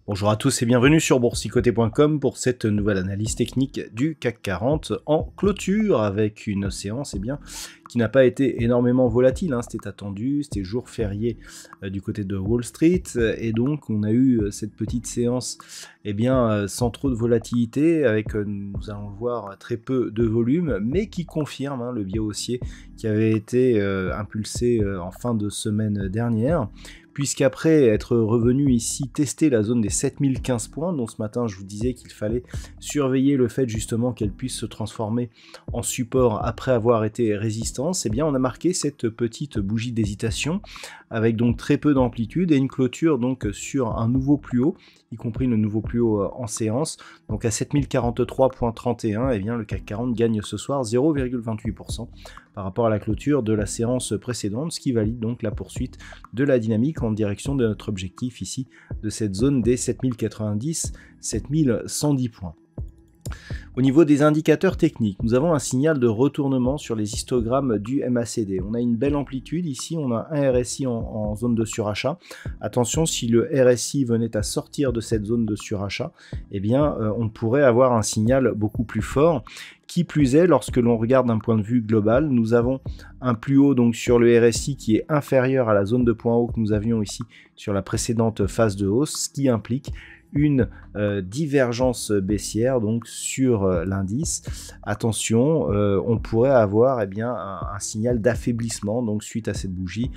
Bonjour à tous et bienvenue sur boursicoté.com pour cette nouvelle analyse technique du CAC 40 en clôture avec une séance qui n'a pas été énormément volatile, c'était attendu, c'était jour férié du côté de Wall Street et donc on a eu cette petite séance sans trop de volatilité avec, nous allons le voir, très peu de volume mais qui confirme le biais haussier qui avait été impulsé en fin de semaine dernière. Puisqu'après être revenu ici tester la zone des 7015 points, dont ce matin je vous disais qu'il fallait surveiller le fait justement qu'elle puisse se transformer en support après avoir été résistance, on a marqué cette petite bougie d'hésitation avec donc très peu d'amplitude et une clôture donc sur un nouveau plus haut, y compris le nouveau plus haut en séance, donc à 7043.31, le CAC 40 gagne ce soir 0,28% par rapport à la clôture de la séance précédente, ce qui valide donc la poursuite de la dynamique en direction de notre objectif ici, de cette zone des 7090-7110 points. Au niveau des indicateurs techniques, nous avons un signal de retournement sur les histogrammes du MACD. On a une belle amplitude ici, on a un RSI en zone de surachat. Attention, si le RSI venait à sortir de cette zone de surachat, on pourrait avoir un signal beaucoup plus fort. Qui plus est, lorsque l'on regarde d'un point de vue global, nous avons un plus haut donc sur le RSI qui est inférieur à la zone de point haut que nous avions ici sur la précédente phase de hausse, ce qui implique une divergence baissière donc sur l'indice. Attention, on pourrait avoir un signal d'affaiblissement donc suite à cette bougie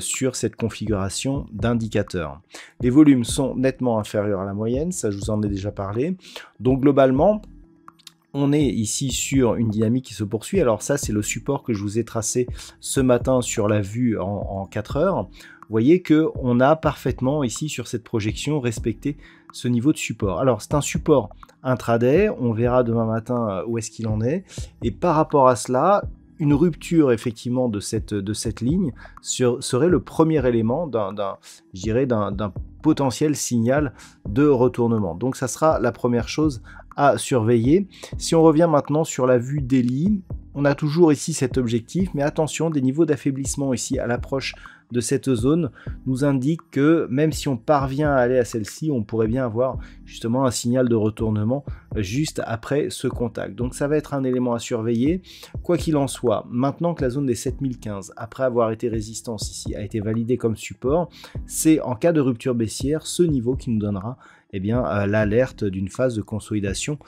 sur cette configuration d'indicateurs. Les volumes sont nettement inférieurs à la moyenne, ça je vous en ai déjà parlé. Donc globalement, on est ici sur une dynamique qui se poursuit. Alors ça, c'est le support que je vous ai tracé ce matin sur la vue en 4 heures. Vous voyez qu'on a parfaitement ici sur cette projection respecté ce niveau de support. Alors c'est un support intraday, on verra demain matin où est-ce qu'il en est. Et par rapport à cela, une rupture effectivement de cette ligne serait le premier élément d'un potentiel signal de retournement. Donc ça sera la première chose à surveiller. Si on revient maintenant sur la vue daily, on a toujours ici cet objectif, mais attention, des niveaux d'affaiblissement ici à l'approche de cette zone nous indique que même si on parvient à aller à celle-ci, on pourrait bien avoir justement un signal de retournement juste après ce contact. Donc ça va être un élément à surveiller. Quoi qu'il en soit, maintenant que la zone des 7015, après avoir été résistance ici, a été validée comme support, c'est en cas de rupture baissière ce niveau qui nous donnera l'alerte d'une phase de consolidation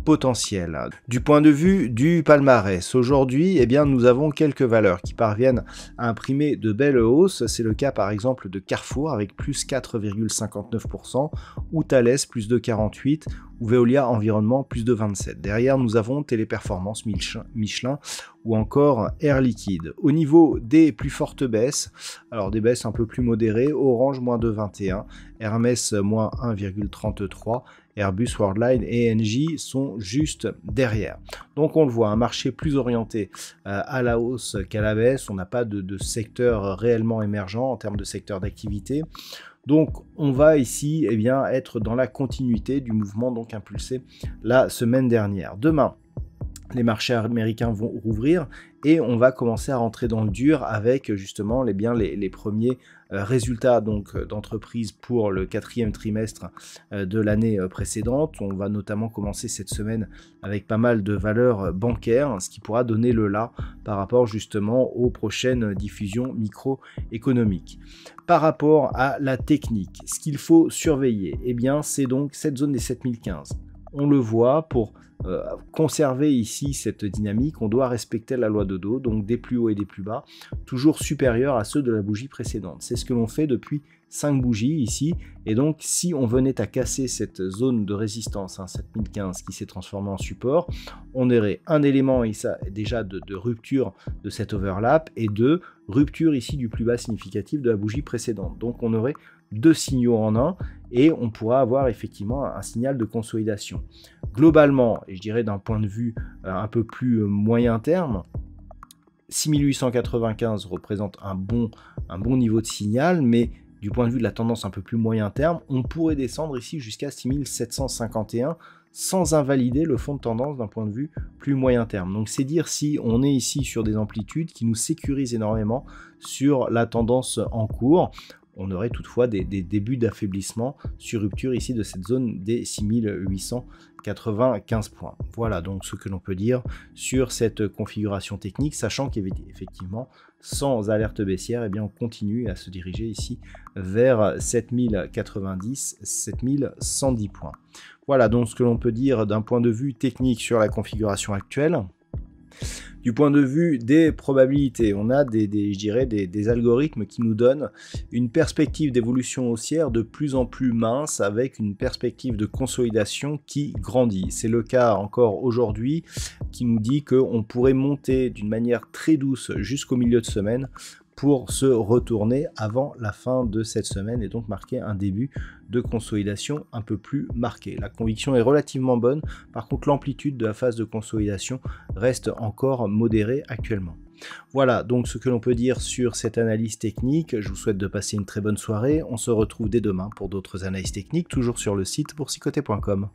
potentielle. Du point de vue du palmarès, aujourd'hui, nous avons quelques valeurs qui parviennent à imprimer de belles hausses. C'est le cas par exemple de Carrefour avec plus 4,59%, ou Thales plus de 48%, ou Veolia Environnement plus de 27%. Derrière, nous avons Téléperformance, Michelin ou encore Air Liquide. Au niveau des plus fortes baisses, alors des baisses un peu plus modérées, Orange moins de 21%, Hermès moins 1,33%, Airbus, Worldline et Engie sont juste derrière. Donc on le voit, un marché plus orienté à la hausse qu'à la baisse. On n'a pas de secteur réellement émergent en termes de secteur d'activité. Donc on va ici être dans la continuité du mouvement donc impulsé la semaine dernière. Demain, les marchés américains vont rouvrir et on va commencer à rentrer dans le dur avec justement les premiers résultats d'entreprise pour le 4e trimestre de l'année précédente. On va notamment commencer cette semaine avec pas mal de valeurs bancaires, ce qui pourra donner le là par rapport justement aux prochaines diffusions microéconomiques. Par rapport à la technique, ce qu'il faut surveiller, c'est donc cette zone des 7015. On le voit, pour conserver ici cette dynamique, on doit respecter la loi de Dow, donc des plus hauts et des plus bas, toujours supérieurs à ceux de la bougie précédente. C'est ce que l'on fait depuis 5 bougies ici, et donc si on venait à casser cette zone de résistance, 7015 qui s'est transformée en support, on aurait un élément déjà de rupture de cet overlap, et 2, rupture ici du plus bas significatif de la bougie précédente. Donc on aurait deux signaux en un, et on pourra avoir effectivement un signal de consolidation. Globalement, et je dirais d'un point de vue un peu plus moyen terme, 6895 représente un bon niveau de signal, mais du point de vue de la tendance un peu plus moyen terme, on pourrait descendre ici jusqu'à 6751 sans invalider le fond de tendance d'un point de vue plus moyen terme. Donc c'est dire si on est ici sur des amplitudes qui nous sécurisent énormément sur la tendance en cours. On aurait toutefois des débuts d'affaiblissement sur rupture ici de cette zone des 6895 points. Voilà donc ce que l'on peut dire sur cette configuration technique, sachant qu'effectivement, sans alerte baissière, eh bien, on continue à se diriger ici vers 7090, 7110 points. Voilà donc ce que l'on peut dire d'un point de vue technique sur la configuration actuelle. Du point de vue des probabilités, on a je dirais des algorithmes qui nous donnent une perspective d'évolution haussière de plus en plus mince avec une perspective de consolidation qui grandit. C'est le cas encore aujourd'hui qui nous dit qu'on pourrait monter d'une manière très douce jusqu'au milieu de semaine pour se retourner avant la fin de cette semaine et donc marquer un début de consolidation un peu plus marqué. La conviction est relativement bonne, par contre l'amplitude de la phase de consolidation reste encore modérée actuellement. Voilà donc ce que l'on peut dire sur cette analyse technique. Je vous souhaite de passer une très bonne soirée. On se retrouve dès demain pour d'autres analyses techniques, toujours sur le site boursicoté.com.